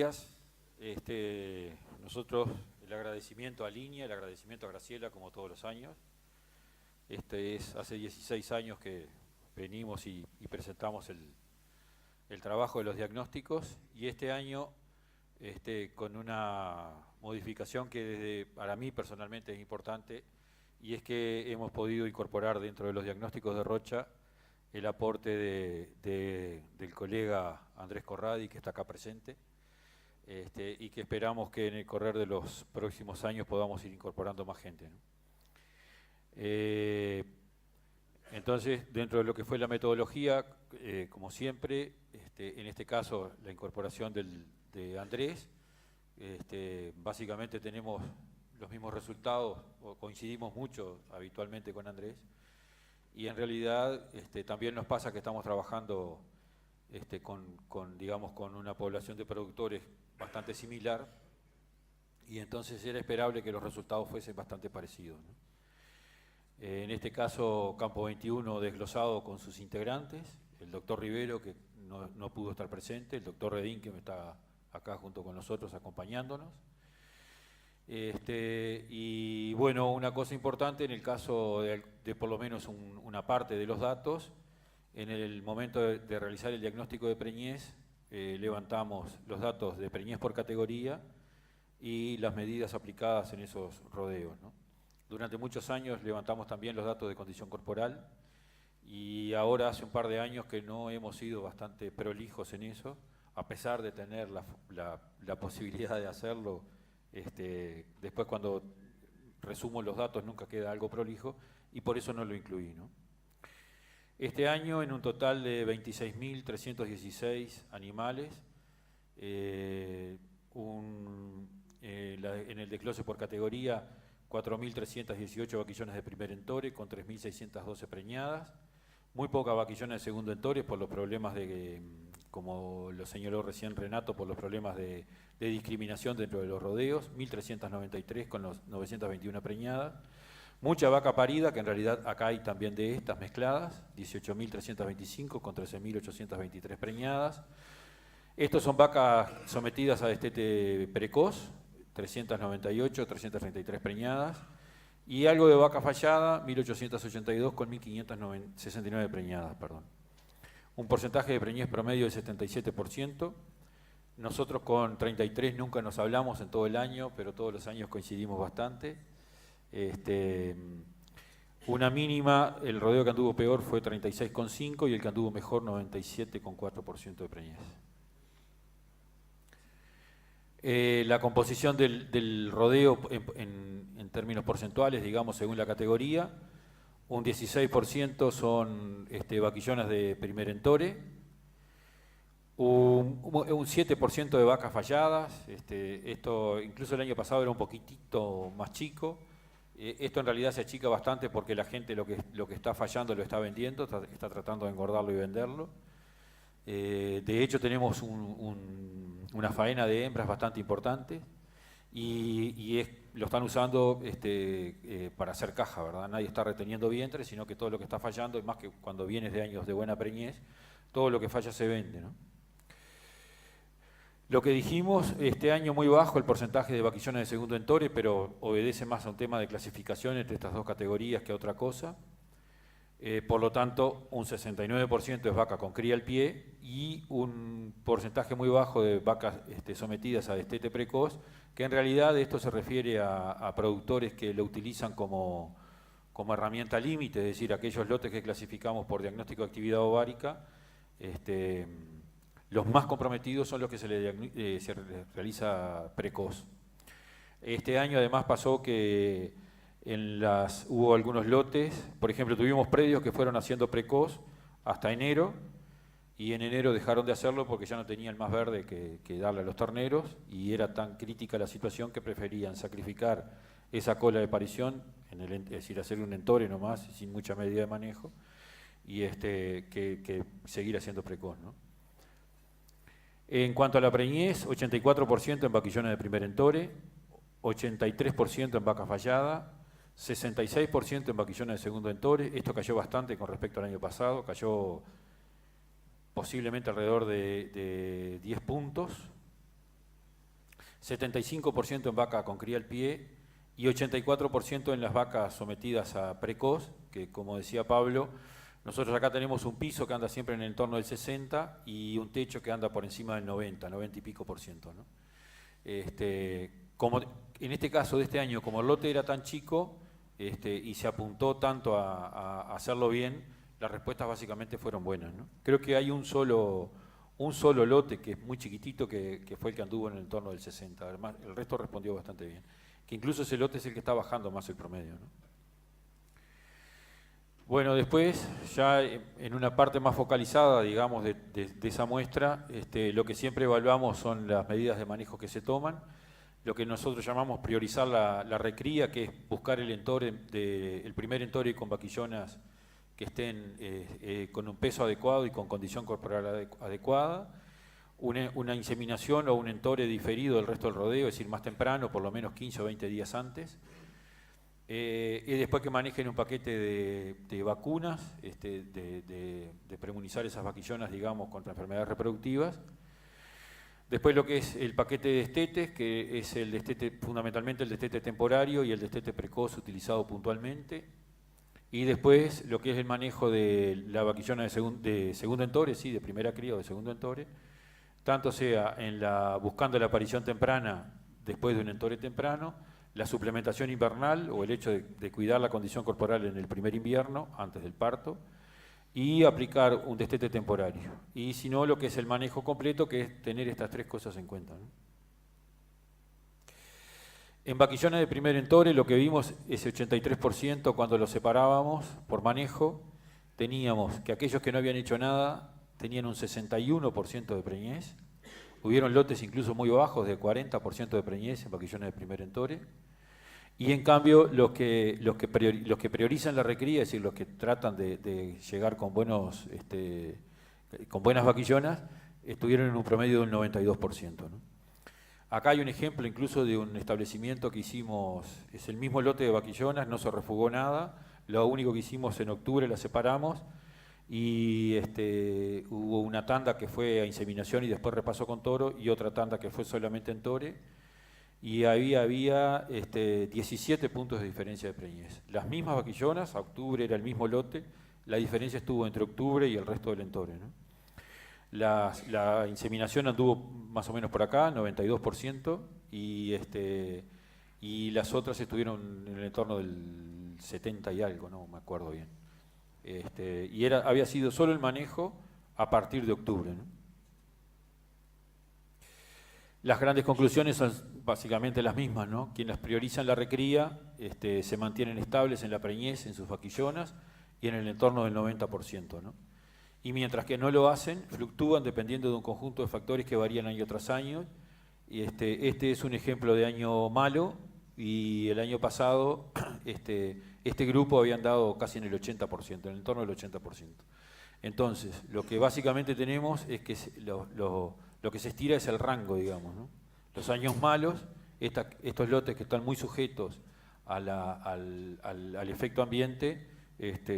días. Nosotros el agradecimiento a Línea, el agradecimiento a Graciela, como todos los años. Hace 16 años que venimos y presentamos el trabajo de los diagnósticos, y este año con una modificación que para mí personalmente es importante, y es que hemos podido incorporar dentro de los diagnósticos de Rocha el aporte del colega Andrés Corradi, que está acá presente, y que esperamos que en el correr de los próximos años podamos ir incorporando más gente, ¿no? Entonces, dentro de lo que fue la metodología, como siempre, en este caso la incorporación de Andrés, básicamente tenemos los mismos resultados, o coincidimos mucho habitualmente con Andrés, y en realidad también nos pasa que estamos trabajando con una población de productores bastante similar, y entonces era esperable que los resultados fuesen bastante parecidos, ¿no? En este caso, Campo 21 desglosado con sus integrantes, el doctor Rivero, que no pudo estar presente, el doctor Redín, que está acá junto con nosotros acompañándonos. Y bueno, una cosa importante en el caso de por lo menos una parte de los datos, en el momento de realizar el diagnóstico de preñez, levantamos los datos de preñez por categoría y las medidas aplicadas en esos rodeos, ¿no? Durante muchos años levantamos también los datos de condición corporal, y ahora hace un par de años que no hemos sido bastante prolijos en eso, a pesar de tener la posibilidad de hacerlo. Después, cuando resumo los datos, nunca queda algo prolijo, y por eso no lo incluí, ¿no? Este año, en un total de 26.316 animales, en el desglose por categoría, 4.318 vaquillones de primer entore con 3.612 preñadas, muy pocas vaquillones de segundo entore por los problemas como lo señaló recién Renato, por los problemas de discriminación dentro de los rodeos, 1.393 con los 921 preñadas, mucha vaca parida, que en realidad acá hay también de estas mezcladas, 18.325 con 13.823 preñadas. Estos son vacas sometidas a destete precoz, 398, 333 preñadas, y algo de vaca fallada, 1882 con 1569 preñadas, perdón. Un porcentaje de preñez promedio del 77%. Nosotros con 33 nunca nos hablamos en todo el año, pero todos los años coincidimos bastante. Una mínima, el rodeo que anduvo peor fue 36,5 y el que anduvo mejor 97,4% de preñez. La composición del rodeo en términos porcentuales, digamos, según la categoría, un 16% son vaquillonas de primer entore, un 7% de vacas falladas, esto incluso el año pasado era un poquitito más chico. Esto en realidad se achica bastante porque la gente lo que está fallando lo está vendiendo, está tratando de engordarlo y venderlo. De hecho, tenemos una faena de hembras bastante importante, y lo están usando para hacer caja, ¿verdad? Nadie está reteniendo vientre, sino que todo lo que está fallando, más que cuando vienes de años de buena preñez, todo lo que falla se vende, ¿no? Lo que dijimos, este año muy bajo el porcentaje de vaquillones de segundo entore, pero obedece más a un tema de clasificación entre estas dos categorías que a otra cosa. Por lo tanto, un 69% es vaca con cría al pie y un porcentaje muy bajo de vacas sometidas a destete precoz, que en realidad esto se refiere a productores que lo utilizan como herramienta límite, es decir, aquellos lotes que clasificamos por diagnóstico de actividad ovárica. Los más comprometidos son los que se realiza precoz. Este año además pasó que hubo algunos lotes, por ejemplo, tuvimos predios que fueron haciendo precoz hasta enero, y en enero dejaron de hacerlo porque ya no tenían más verde que darle a los terneros, y era tan crítica la situación que preferían sacrificar esa cola de parición, es decir, hacer un entore nomás, sin mucha medida de manejo, y que seguir haciendo precoz, ¿no? En cuanto a la preñez, 84% en vaquillones de primer entore, 83% en vaca fallada, 66% en vaquillones de segundo entore. Esto cayó bastante con respecto al año pasado, cayó posiblemente alrededor de 10 puntos. 75% en vaca con cría al pie y 84% en las vacas sometidas a precoz, que como decía Pablo, nosotros acá tenemos un piso que anda siempre en el entorno del 60 y un techo que anda por encima del 90 y pico por ciento, ¿no? Como en este caso de este año, como el lote era tan chico y se apuntó tanto a hacerlo bien, las respuestas básicamente fueron buenas, ¿no? Creo que hay un solo lote que es muy chiquitito que fue el que anduvo en el entorno del 60, además el resto respondió bastante bien, que incluso ese lote es el que está bajando más el promedio, ¿no? Bueno, después, ya en una parte más focalizada, digamos, de esa muestra, lo que siempre evaluamos son las medidas de manejo que se toman, lo que nosotros llamamos priorizar la recría, que es buscar el primer entore con vaquillonas que estén con un peso adecuado y con condición corporal adecuada, una inseminación o un entore diferido del resto del rodeo, es decir, más temprano, por lo menos 15 o 20 días antes, y después que manejen un paquete de vacunas, de premunizar esas vaquillonas, digamos, contra enfermedades reproductivas. Después lo que es el paquete de destetes, que es el destete, fundamentalmente el destete temporario y el destete precoz utilizado puntualmente. Y después lo que es el manejo de la vaquillona de segundo entore, sí, de primera cría o de segundo entore, tanto sea buscando la aparición temprana después de un entore temprano, la suplementación invernal o el hecho de cuidar la condición corporal en el primer invierno, antes del parto, y aplicar un destete temporario. Y si no, lo que es el manejo completo, que es tener estas tres cosas en cuenta, ¿no? En vaquillones de primer entore lo que vimos es 83% cuando los separábamos por manejo. Teníamos que aquellos que no habían hecho nada tenían un 61% de preñez. Hubieron lotes incluso muy bajos de 40% de preñez en vaquillones de primer entore. Y en cambio los que priorizan la recría, es decir, los que tratan de llegar con buenas vaquillonas, estuvieron en un promedio del 92%, ¿no? Acá hay un ejemplo incluso de un establecimiento que hicimos, es el mismo lote de vaquillonas, no se refugó nada, lo único que hicimos en octubre la separamos y hubo una tanda que fue a inseminación y después repasó con toro y otra tanda que fue solamente en tore y ahí había 17 puntos de diferencia de preñez. Las mismas vaquillonas, a octubre era el mismo lote, la diferencia estuvo entre octubre y el resto del entore, ¿no? La inseminación anduvo más o menos por acá, 92%, y las otras estuvieron en el entorno del 70 y algo, no me acuerdo bien. Había sido solo el manejo a partir de octubre, ¿no? Las grandes conclusiones son básicamente las mismas, ¿no? Quienes priorizan la recría se mantienen estables en la preñez, en sus vaquillonas, y en el entorno del 90%, ¿no? Y mientras que no lo hacen, fluctúan dependiendo de un conjunto de factores que varían año tras año. Y este es un ejemplo de año malo, y el año pasado este grupo habían dado casi en el 80%, en el entorno del 80%. Entonces, lo que básicamente tenemos es que lo que se estira es el rango, digamos, ¿no? Los años malos, estos lotes que están muy sujetos al efecto ambiente,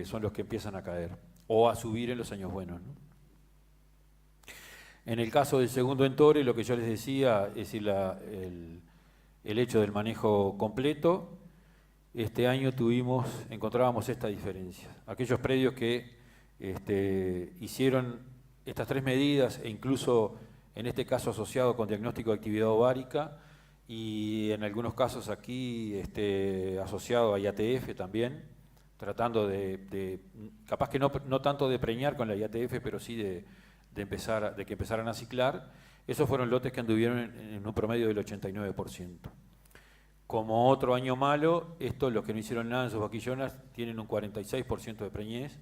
son los que empiezan a caer o a subir en los años buenos, ¿no? En el caso del segundo entore, lo que yo les decía, es decir, el hecho del manejo completo, este año encontrábamos esta diferencia. Aquellos predios que hicieron estas tres medidas, e incluso en este caso asociado con diagnóstico de actividad ovárica, y en algunos casos aquí asociado a IATF también, tratando capaz que no tanto de preñar con la IATF, pero sí de que empezaran a ciclar. Esos fueron lotes que anduvieron en un promedio del 89%. Como otro año malo, los que no hicieron nada en sus vaquillonas tienen un 46% de preñez.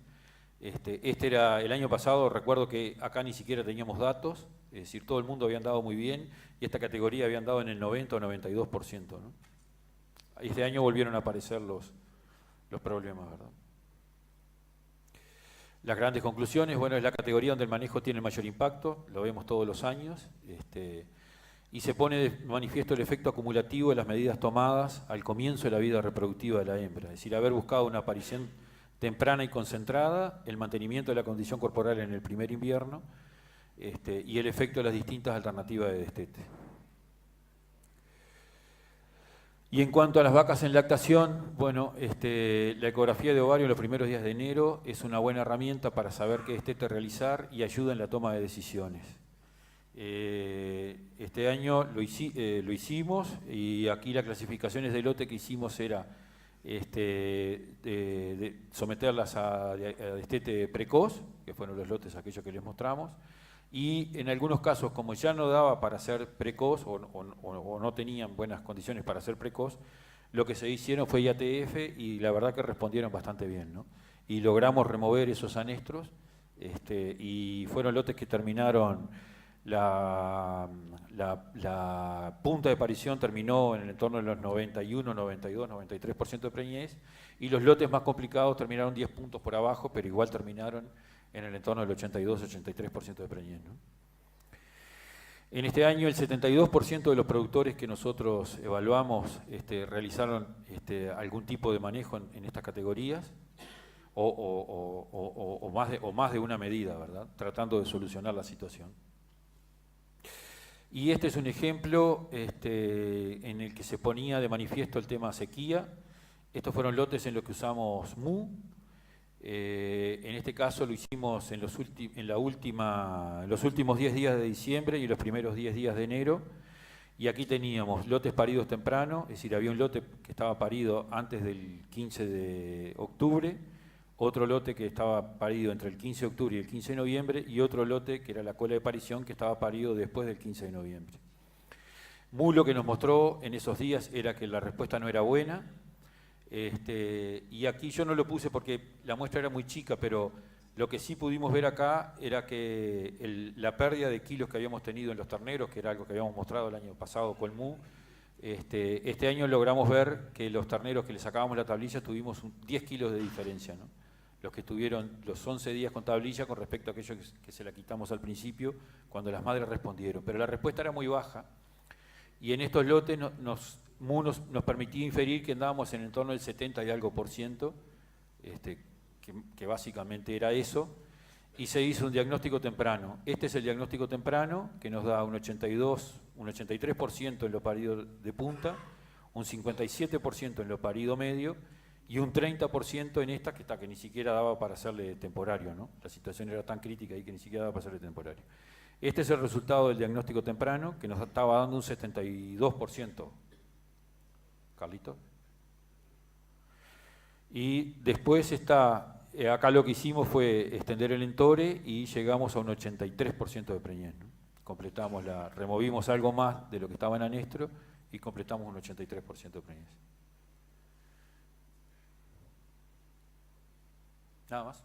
Este era el año pasado, recuerdo que acá ni siquiera teníamos datos, es decir, todo el mundo había andado muy bien y esta categoría había andado en el 90 o 92%, ¿no? Este año volvieron a aparecer los problemas, ¿verdad? Las grandes conclusiones, bueno, es la categoría donde el manejo tiene el mayor impacto, lo vemos todos los años, y se pone de manifiesto el efecto acumulativo de las medidas tomadas al comienzo de la vida reproductiva de la hembra, es decir, haber buscado una aparición temprana y concentrada, el mantenimiento de la condición corporal en el primer invierno, y el efecto de las distintas alternativas de destete. Y en cuanto a las vacas en lactación, bueno, la ecografía de ovario en los primeros días de enero es una buena herramienta para saber qué destete realizar y ayuda en la toma de decisiones. Este año lo hicimos y aquí las clasificaciones de lote que hicimos era someterlas a destete precoz, que fueron los lotes aquellos que les mostramos, y en algunos casos, como ya no daba para ser precoz o no tenían buenas condiciones para ser precoz, lo que se hicieron fue IATF y la verdad que respondieron bastante bien, ¿no? Y logramos remover esos anestros y fueron lotes que terminaron, la punta de parición terminó en el entorno de los 91, 92, 93% de preñez y los lotes más complicados terminaron 10 puntos por abajo, pero igual terminaron en el entorno del 82-83% de preñez, ¿no? En este año el 72% de los productores que nosotros evaluamos realizaron algún tipo de manejo en estas categorías o más de una medida, ¿verdad? Tratando de solucionar la situación. Y este es un ejemplo en el que se ponía de manifiesto el tema sequía. Estos fueron lotes en los que usamos MU. En este caso lo hicimos en los últimos 10 días de diciembre y los primeros 10 días de enero. Y aquí teníamos lotes paridos temprano, es decir, había un lote que estaba parido antes del 15 de octubre, otro lote que estaba parido entre el 15 de octubre y el 15 de noviembre y otro lote que era la cola de parición que estaba parido después del 15 de noviembre. MU lo que nos mostró en esos días era que la respuesta no era buena. Y aquí yo no lo puse porque la muestra era muy chica, pero lo que sí pudimos ver acá era que la pérdida de kilos que habíamos tenido en los terneros, que era algo que habíamos mostrado el año pasado con MU, este año logramos ver que los terneros que le sacábamos la tablilla tuvimos 10 kilos de diferencia, ¿no? Los que estuvieron los 11 días con tablilla con respecto a aquellos que se la quitamos al principio cuando las madres respondieron. Pero la respuesta era muy baja y en estos lotes MU nos permitía inferir que andábamos en el entorno del 70 y algo por ciento, que básicamente era eso, y se hizo un diagnóstico temprano. Este es el diagnóstico temprano, que nos da un 83% en lo parido de punta, un 57% en lo parido medio, y un 30% en esta que ni siquiera daba para hacerle temporario, ¿no? La situación era tan crítica ahí que ni siquiera daba para hacerle temporario. Este es el resultado del diagnóstico temprano, que nos estaba dando un 72%. Carlito. Y después acá lo que hicimos fue extender el entore y llegamos a un 83% de preñez, ¿no? Removimos algo más de lo que estaba en anestro y completamos un 83% de preñez. Nada más.